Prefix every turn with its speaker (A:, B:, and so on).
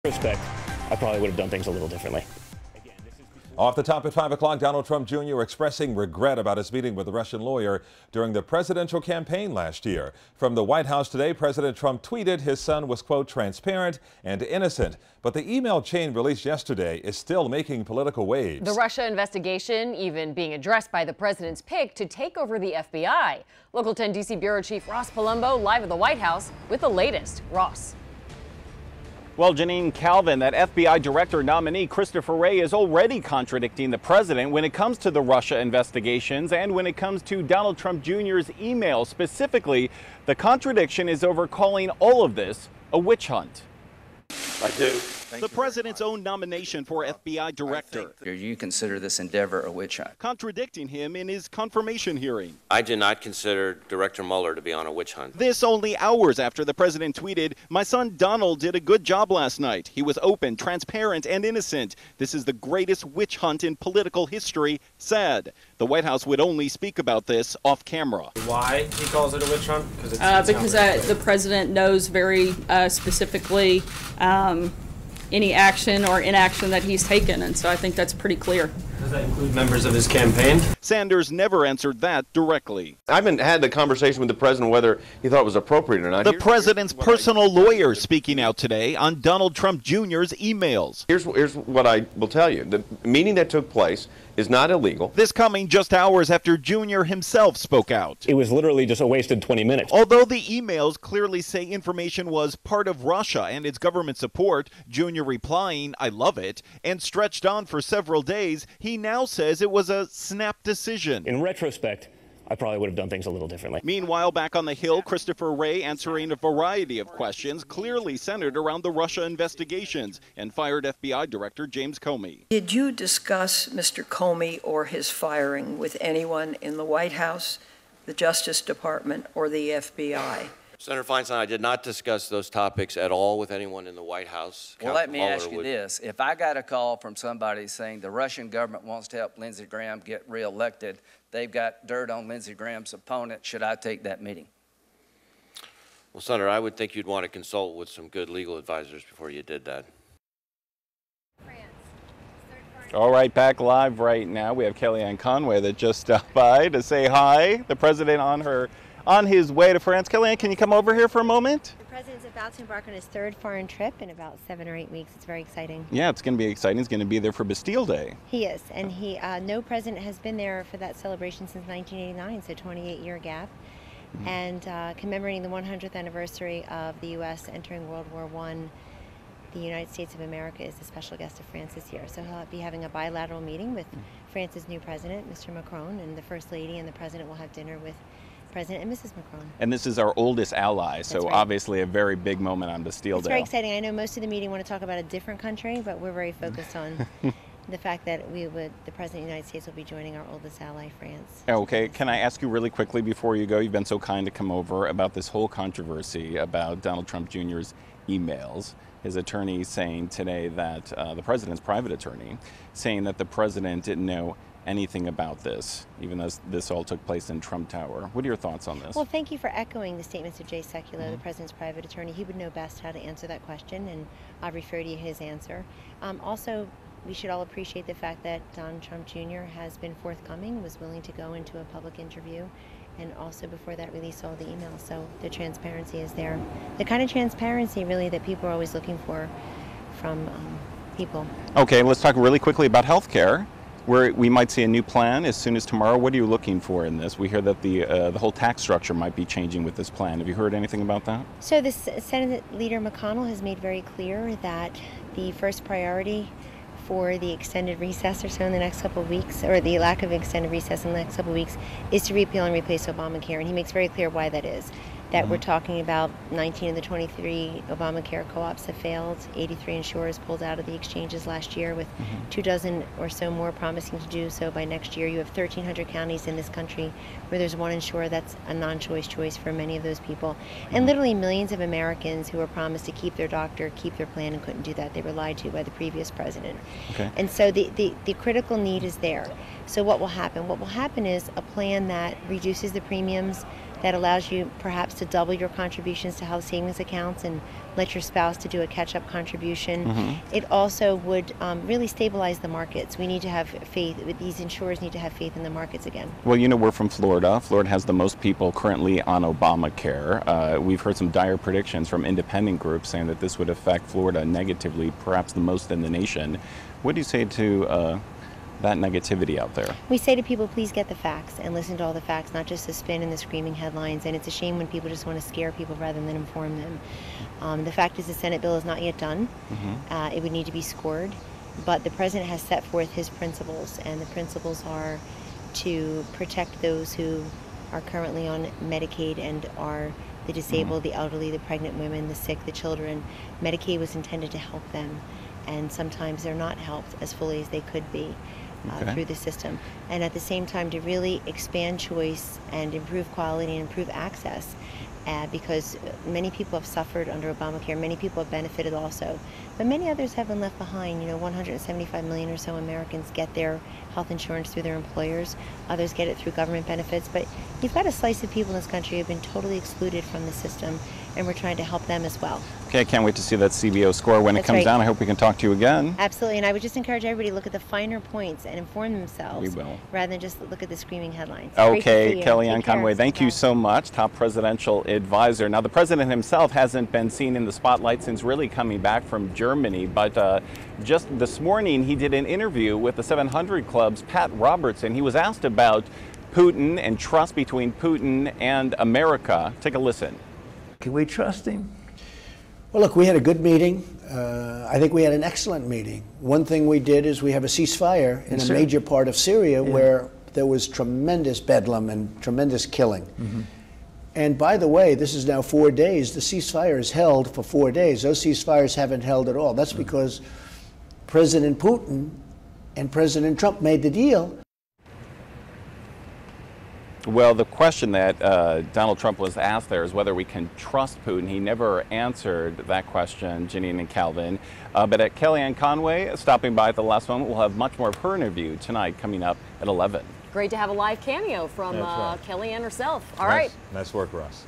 A: retrospect, I probably would have done things a little differently.
B: Off the top at 5 o'clock, Donald Trump Jr. expressing regret about his meeting with the Russian lawyer during the presidential campaign last year. From the White House today, President Trump tweeted his son was, quote, transparent and innocent. But the email chain released yesterday is still making political waves.
C: The Russia investigation even being addressed by the president's pick to take over the FBI. Local 10 D.C. Bureau Chief Ross Palumbo live at the White House with the latest. Ross.
D: Well, Janine Calvin, that FBI director nominee Christopher Wray is already contradicting the president when it comes to the Russia investigations and when it comes to Donald Trump Jr.'s email. Specifically, the contradiction is over calling all of this a witch hunt.
E: I do.
D: The president's own nomination for FBI director.
F: You consider this endeavor a witch hunt?
D: Contradicting him in his confirmation hearing.
E: I do not consider Director Mueller to be on a witch hunt.
D: This only hours after the president tweeted, "My son Donald did a good job last night. He was open, transparent, and innocent. This is the greatest witch hunt in political history," said. The White House would only speak about this off camera.
G: Why he calls it a witch hunt?
H: Because the president knows very specifically any action or inaction that he's taken, and so I think that's pretty clear.
G: Does that include members of his campaign?
D: Sanders never answered that directly.
I: I haven't had the conversation with the president whether he thought it was appropriate or not.
D: The president's personal lawyer speaking out today on Donald Trump Jr.'s emails.
I: Here's what I will tell you. The meeting that took place is not illegal.
D: This coming just hours after Jr. himself spoke out.
A: It was literally just a wasted 20 minutes.
D: Although the emails clearly say information was part of Russia and its government support, Jr. replying, "I love it," and stretched on for several days, he now says it was a snap decision.
A: In retrospect, I probably would have done things a little differently.
D: Meanwhile, back on the Hill, Christopher Wray answering a variety of questions clearly centered around the Russia investigations and fired FBI Director James Comey.
J: Did you discuss Mr. Comey or his firing with anyone in the White House, the Justice Department, or the FBI?
E: Senator Feinstein, I did not discuss those topics at all with anyone in the White House.
F: Well, let me ask you this. If I got a call from somebody saying the Russian government wants to help Lindsey Graham get reelected, they've got dirt on Lindsey Graham's opponent, should I take that meeting?
E: Well, Senator, I would think you'd want to consult with some good legal advisors before you did that.
D: All right, back live right now. We have Kellyanne Conway that just stopped by to say hi. The president on his way to France. Kellyanne, can you come over here for a moment?
K: The president's about to embark on his third foreign trip in about 7 or 8 weeks. It's very exciting.
D: Yeah, it's going to be exciting. He's going to be there for Bastille Day.
K: He is, and no president has been there for that celebration since 1989, so 28-year gap. Mm-hmm. And commemorating the 100th anniversary of the U.S. entering World War I, the United States of America is the special guest of France this year. So he'll be having a bilateral meeting with France's new president, Mr. Macron, and the First Lady and the president will have dinner with President and Mrs. Macron. And
D: this is our oldest ally, so
K: right.
D: Obviously a very big moment on Bastille Day.
K: It's very exciting. I know most of the meeting want to talk about a different country, but we're very focused on the fact that the President of the United States will be joining our oldest ally, France.
D: Okay, can I ask you really quickly before you go, you've been so kind to come over, about this whole controversy about Donald Trump Jr.'s emails. His attorney saying today that, the president's private attorney, saying that the president didn't know anything about this, even though this all took place in Trump Tower. What are your thoughts on this?
K: Well, thank you for echoing the statements of Jay Sekulow, the president's private attorney. He would know best how to answer that question, and I'll refer to his answer. Also, we should all appreciate the fact that Donald Trump Jr. has been forthcoming, was willing to go into a public interview, and also before that release all the emails. So the transparency is there. The kind of transparency really that people are always looking for from people.
D: Okay, let's talk really quickly about health care, where we might see a new plan as soon as tomorrow. What are you looking for in this? We hear that the whole tax structure might be changing with this plan. Have you heard anything about that?
K: So the Senate Leader McConnell has made very clear that the first priority for the extended recess or so in the next couple of weeks, or the lack of extended recess in the next couple of weeks, is to repeal and replace Obamacare. And he makes very clear why that is. That we're talking about 19 of the 23 Obamacare co-ops have failed. 83 insurers pulled out of the exchanges last year, with 24 or so more promising to do so by next year. You have 1,300 counties in this country where there's one insurer that's a non-choice choice for many of those people. And literally millions of Americans who were promised to keep their doctor, keep their plan, and couldn't do that. They were lied to by the previous president. Okay. And so the critical need is there. So what will happen? What will happen is a plan that reduces the premiums, that allows you perhaps to double your contributions to health savings accounts and let your spouse to do a catch-up contribution. It also would really stabilize the markets. We need to have faith, these insurers need to have faith in the markets again.
D: Well, you know, we're from Florida. Florida has the most people currently on Obamacare. We've heard some dire predictions from independent groups saying that this would affect Florida negatively, perhaps the most in the nation. What do you say to that negativity out there?
K: We say to people, please get the facts and listen to all the facts, not just the spin and the screaming headlines. And it's a shame when people just want to scare people rather than inform them. The fact is the Senate bill is not yet done. It would need to be scored. But the president has set forth his principles, and the principles are to protect those who are currently on Medicaid and are the disabled, the elderly, the pregnant women, the sick, the children. Medicaid was intended to help them, and sometimes they're not helped as fully as they could be. Through the system, and at the same time to really expand choice and improve quality and improve access, because many people have suffered under Obamacare, many people have benefited also, but many others have been left behind. You know, 175 million or so Americans get their health insurance through their employers, others get it through government benefits, but you've got a slice of people in this country who have been totally excluded from the system, and we're trying to help them as well.
D: Okay, I can't wait to see that CBO score when it comes down. I hope we can talk to you again.
K: Absolutely, and I would just encourage everybody to look at the finer points and inform themselves.
D: We will.
K: Rather than just look at the screaming headlines.
D: Okay, Kellyanne Conway, thank you so much, top presidential advisor. Now, the president himself hasn't been seen in the spotlight since really coming back from Germany, but just this morning he did an interview with the 700 Club's Pat Robertson. He was asked about Putin and trust between Putin and America. Take a listen.
L: Can we trust him? Well, look, we had a good meeting. I think we had an excellent meeting. One thing we did is we have a ceasefire in a major part of Syria where there was tremendous bedlam and tremendous killing. And by the way, this is now 4 days. The ceasefire is held for 4 days. Those ceasefires haven't held at all. That's because President Putin and President Trump made the deal.
D: Well, the question that Donald Trump was asked there is whether we can trust Putin. He never answered that question, Janine and Calvin. But at Kellyanne Conway, stopping by at the last moment, we'll have much more of her interview tonight coming up at 11.
C: Great to have a live cameo from Kellyanne herself. All right.
B: Nice work, Ross.